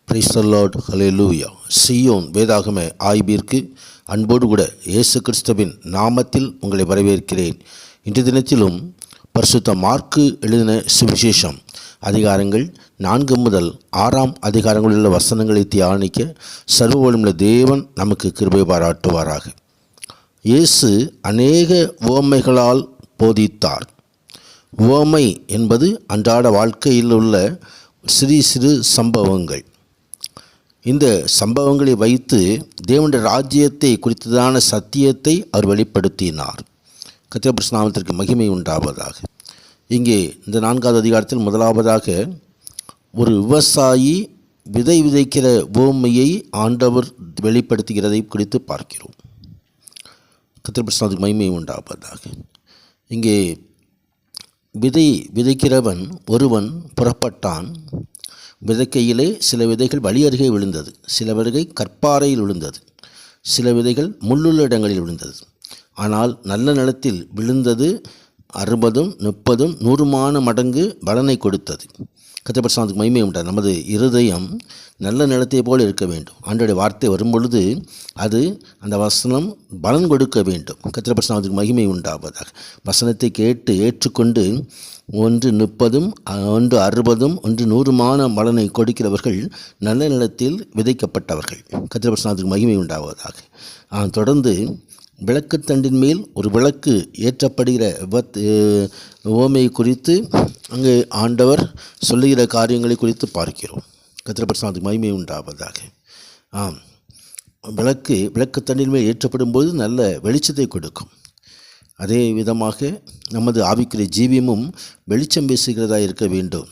Praise the Lord, ஹல்லேலூயா. சீயோன் வேதாகம ஆய்விற்கு அன்போடு கூட இயேசு கிறிஸ்துவின் நாமத்தில் உங்களை வரவேற்கிறேன். இன்றைய தினத்திலும் பரிசுத்த மார்க்கு எழுதின சுவிசேஷம் அதிகாரங்கள் 4 முதல் 6 அதிகாரங்களில் உள்ள வசனங்களை தியானிக்க சர்வவல்லமையுள்ள தேவன் நமக்கு கிருபை பாராட்டுவாராக. இயேசு அநேக உவமைகளால் போதித்தார். உவமை என்பது அன்றாட வாழ்க்கையில் உள்ள சிறு சம்பவங்கள். இந்த சம்பவங்களை வைத்து தேவனுடைய ராஜ்யத்தை குறித்ததான சத்தியத்தை அவர் வெளிப்படுத்தினார். கர்த்தருடைய நாமத்திற்கு மகிமை உண்டாவதாக. இங்கே இந்த 4வது அதிகாரத்தில் முதலாவதாக ஒரு விவசாயி விதை விதைக்கிற உவமையை ஆண்டவர் வெளிப்படுத்துகிறதை குறித்து பார்க்கிறோம். கர்த்தருடைய நாமத்திற்கு மகிமை உண்டாவதாக. இங்கே விதை விதைக்கிறவன் ஒருவன் புறப்பட்டான். விதைக்கையிலே சில விதைகள் வழி அருகே விழுந்தது, சில விதைகள் கற்பாறையில் விழுந்தது, சில விதைகள் முள்ளுள்ள இடங்களில் விழுந்தது. ஆனால் நல்ல நிலத்தில் விழுந்தது 60, 30, 100 மடங்கு பலனை கொடுத்தது. கர்த்தருடைய நாமத்துக்கு மகிமை உண்டாது. நமது இருதயம் நல்ல நிலத்தை போல் இருக்க வேண்டும். ஆண்டவருடைய வார்த்தை வரும்பொழுது அது அந்த வசனம் பலன் கொடுக்க வேண்டும். கர்த்தருடைய நாமத்துக்கு மகிமை உண்டாவதாக. வசனத்தை கேட்டு ஏற்றுக்கொண்டு 1 30, 1 60, 1 100 பலனை கொடுக்கிறவர்கள் நல்ல நிலத்தில் விதைக்கப்பட்டவர்கள். கர்த்தருடைய நாமத்துக்கு மகிமை உண்டாவதாக. தொடர்ந்து விளக்குத்தண்டின் மேல் ஒரு விளக்கு ஏற்றப்படுகிற உவமையை குறித்து அங்கே ஆண்டவர் சொல்லுகிற காரியங்களை குறித்து பார்க்கிறோம். கர்த்தருடைய நாமத்துக்கு மகிமை உண்டாவதாக. விளக்குத்தண்டின் மேல் ஏற்றப்படும் போது நல்ல வெளிச்சத்தை கொடுக்கும். அதே விதமாக நமது ஆவிக்குரிய ஜீவியமும் வெளிச்சம் பேசுகிறதா இருக்க வேண்டும்.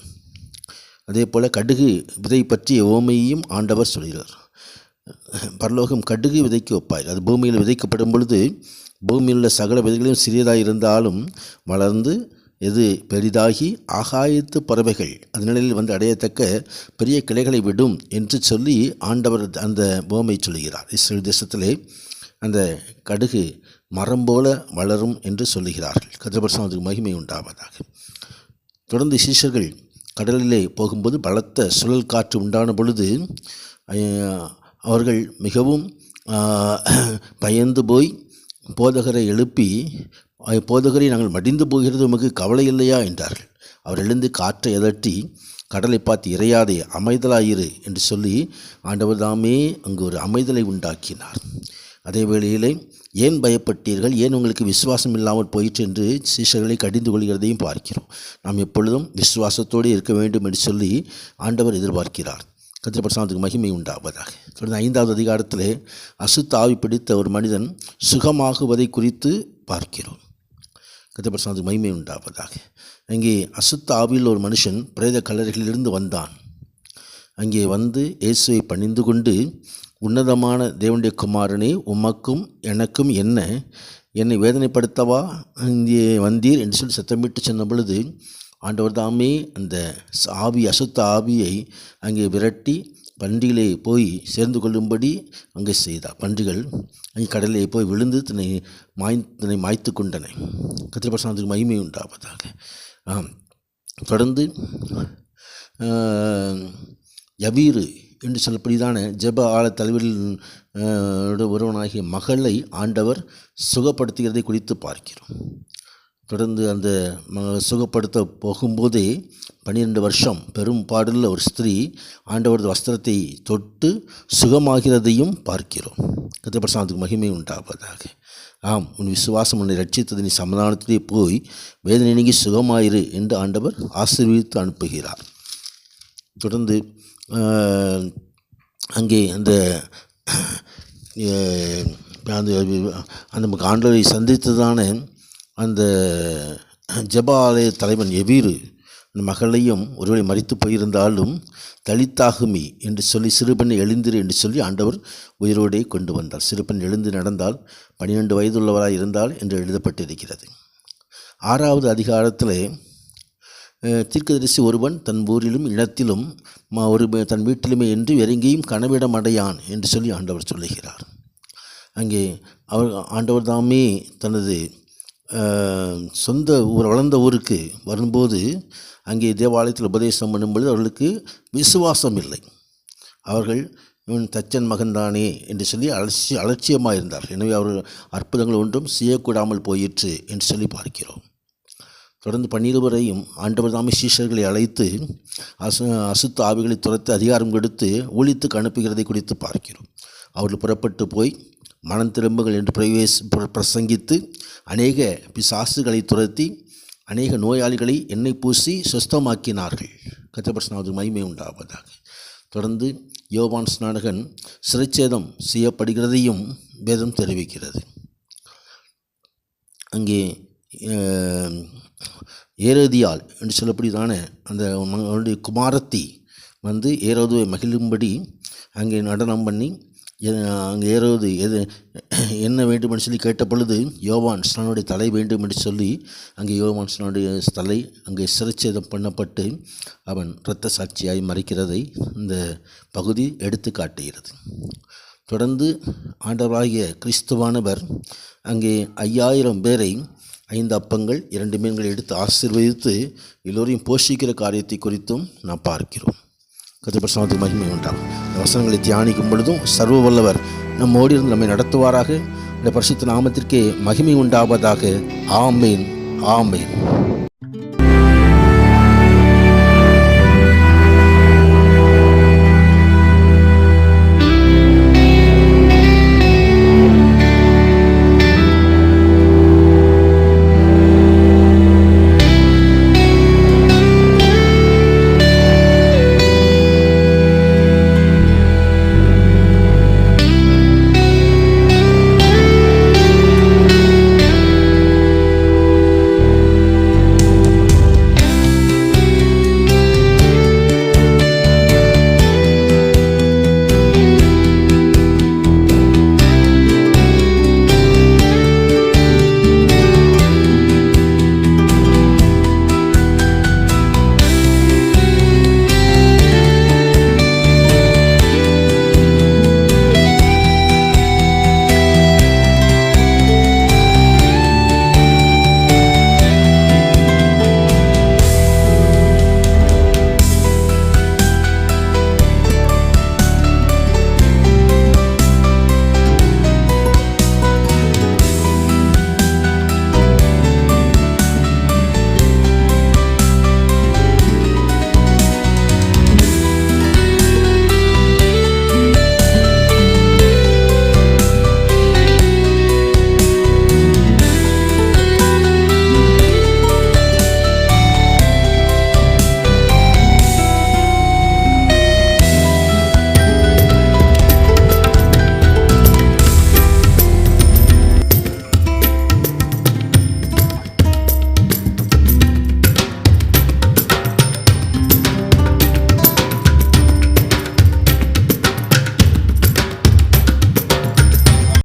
அதே போல் கடுகு விதை பற்றிய உவமையையும் ஆண்டவர் சொல்கிறார். பரலோகம் கடுகு விதைக்கு ஒப்பாய். அது பூமியில் விதைக்கப்படும் பொழுது பூமியில் உள்ள சகல விதைகளையும் சிறியதாக இருந்தாலும் வளர்ந்து எது பெரிதாகி ஆகாயத்து பறவைகள் அது நிலையில் வந்து அடையத்தக்க பெரிய கிளைகளை விடும் என்று சொல்லி ஆண்டவர் அந்த உவமை சொல்கிறார். இஸ்ரேல் தேசத்திலே அந்த கடுகு மரம் போல வளரும் என்று சொல்லுகிறார்கள். கர்த்தருடைய நாமத்துக்கு மகிமை உண்டாவதாக. தொடர்ந்து சீஷர்கள் கடலிலே போகும்போது பலத்த சுழல் காற்று உண்டான பொழுது அவர்கள் மிகவும் பயந்து போய் போதகரை எழுப்பி, போதகரை நாங்கள் மடிந்து போகிறது உமக்கு கவலை இல்லையா என்றார்கள். அவர் எழுந்து காற்றை எதட்டி கடலை பார்த்து இறையாதே அமைதலாயிரு என்று சொல்லி ஆண்டவர் தாமே அங்கு ஒரு அமைதலை உண்டாக்கினார். அதே வேளையிலே ஏன் பயப்பட்டீர்கள், ஏன் உங்களுக்கு விசுவாசம் இல்லாமல் போயிற்று என்று சீஷர்களை கடிந்து கொள்கிறதையும் பார்க்கிறோம். நாம் எப்பொழுதும் விசுவாசத்தோடு இருக்க வேண்டும் என்று சொல்லி ஆண்டவர் எதிர்பார்க்கிறார். கர்த்தருடைய நாமத்துக்கு மகிமை உண்டாவதாக. தொடர்ந்து 5வது அதிகாரத்திலே அசுத்த ஆவி பிடித்த ஒரு மனிதன் சுகமாகுவதை குறித்து பார்க்கிறோம். கர்த்தருடைய நாமத்துக்கு மகிமை உண்டாவதாக. அங்கே அசுத்த ஆவியில் ஒரு மனுஷன் பிரேத கல்லறைகளிலிருந்து வந்தான். அங்கே வந்து இயேசுவை பணிந்து கொண்டு, உன்னதமான தேவனுடைய குமாரனே, உமக்கும் எனக்கும் என்னை வேதனைப்படுத்தவா இங்கே வந்தீர் என்று சொல்லி சத்தமிட்டு சொன்ன பொழுது ஆண்டவர் தாமே அந்த அசுத்த ஆவியை அங்கே விரட்டி பன்றிகளே போய் சேர்ந்து கொள்ளும்படி அங்கே செய்தார். பன்றிகள் அங்கே கடலிலே போய் விழுந்து தன்னை மாய்த்து கொண்டன. கர்த்தருடைய பரிசுத்தத்துக்கு மகிமை உண்டாவதாக. தொடர்ந்து யவீரு என்று சொல்லப்படிதான ஜெப ஆழ தலைவரில் ஒருவனாகிய மகளை ஆண்டவர் சுகப்படுத்துகிறதை குறித்து பார்க்கிறோம். தொடர்ந்து அந்த சுகப்படுத்த போகும்போதே 12 வருஷம் பெரும் பாடுள்ள ஒரு ஸ்திரீ ஆண்டவரது வஸ்திரத்தை தொட்டு சுகமாகிறதையும் பார்க்கிறோம். கர்த்தருடைய பரிசுத்தத்துக்கு மகிமை உண்டாவதாக. உன் விசுவாசம் உன்னை ரட்சித்தது, நீ சமாதானத்திலே போய் வேதனை நீங்கி சுகமாயிரு என்று ஆண்டவர் ஆசீர்வதித்து அனுப்புகிறார். தொடர்ந்து அங்கே அந்த ஆண்டவரை சந்தித்ததான அந்த ஜெப ஆலய தலைவன் யவீரு அந்த மகளையும் ஒருவேளை மரித்து போயிருந்தாலும் தலித்தாகுமி என்று சொல்லி சிறுபெண் எழுந்திரு என்று சொல்லி ஆண்டவர் உயிரோடே கொண்டு வந்தார். சிறுபெண் எழுந்து நடந்தால் 12 வயதுள்ளவராய் இருந்தால் என்று எழுதப்பட்டிருக்கிறது. 6வது அதிகாரத்தில் தீர்க்கதரிசி ஒருவன் தன் ஊரிலும் இனத்திலும் தன் வீட்டிலுமே என்று எங்கேயும் கனவிடம் அடையான் என்று சொல்லி ஆண்டவர் சொல்லுகிறார். அங்கே ஆண்டவர் தாமே தனது சொந்த வளர்ந்த ஊருக்கு வரும்போது அங்கே தேவாலயத்தில் உபதேசம் பண்ணும்பொழுது அவர்களுக்கு விசுவாசம் இல்லை. அவர்கள் இவன் தச்சன் மகன்தானே என்று சொல்லி அலட்சியமாக இருந்தார்கள். எனவே அவர்கள் அற்புதங்கள் ஒன்றும் செய்யக்கூடாமல் போயிற்று என்று சொல்லி பார்க்கிறோம். தொடர்ந்து 12 வரையும் ஆண்டவர் தாமே சீஷர்களை அழைத்து அசுத்த ஆவிகளை துரத்து அதிகாரம் கொடுத்து ஊழியத்துக்கு அனுப்புகிறதை குறித்து பார்க்கிறோம். அவர்கள் புறப்பட்டு போய் மனம் திரும்புகள் என்று பிரசங்கித்து அநேக பிசாசுகளை துரத்தி அநேக நோயாளிகளை எண்ணெய் பூசி சுஸ்தமாக்கினார்கள். கர்த்தருடைய பரிசுத்தத்துக்கு மகிமை உண்டாவதாக. தொடர்ந்து யோவான் ஸ்நானகன் சிறைச்சேதம் செய்யப்படுகிறதையும் வேதம் தெரிவிக்கிறது. அங்கே ஏரோதியாள் என்று சொல்லப்படிதான அந்த அவனுடைய குமாரத்தி வந்து ஏரோதுவை மகிழும்படி அங்கே நடனம் பண்ணி அங்கே ஏரோது என்ன வேண்டும் என்று சொல்லி கேட்ட பொழுது யோவான் ஸ்நானனுடைய தலை வேண்டும் என்று சொல்லி அங்கே யோவான் ஸ்நானனுடைய தலை அங்கே சிறைச்சேதம் பண்ணப்பட்டு அவன் இரத்த சாட்சியாய் மறிக்கிறதை இந்த பகுதி எடுத்து காட்டுகிறது. தொடர்ந்து ஆண்டவராகிய கிறிஸ்துவானவர் அங்கே 5000 பேரை 5 அப்பங்கள் 2 மீன்களை எடுத்து ஆசீர்வதித்து எல்லோரையும் போஷிக்கிற காரியத்தை குறித்தும் நாம் பார்க்கிறோம். கர்த்தருடைய பரிசுத்தத்துக்கு மகிமை உண்டாகும். இந்த வசனங்களை தியானிக்கும் பொழுதும் சர்வ வல்லவர் நம்மோடு இருந்து நம்மை நடத்துவாராக. இந்த பரிசுத்த நாமத்திற்கே மகிமை உண்டாவதாக. ஆமேன், ஆமேன்.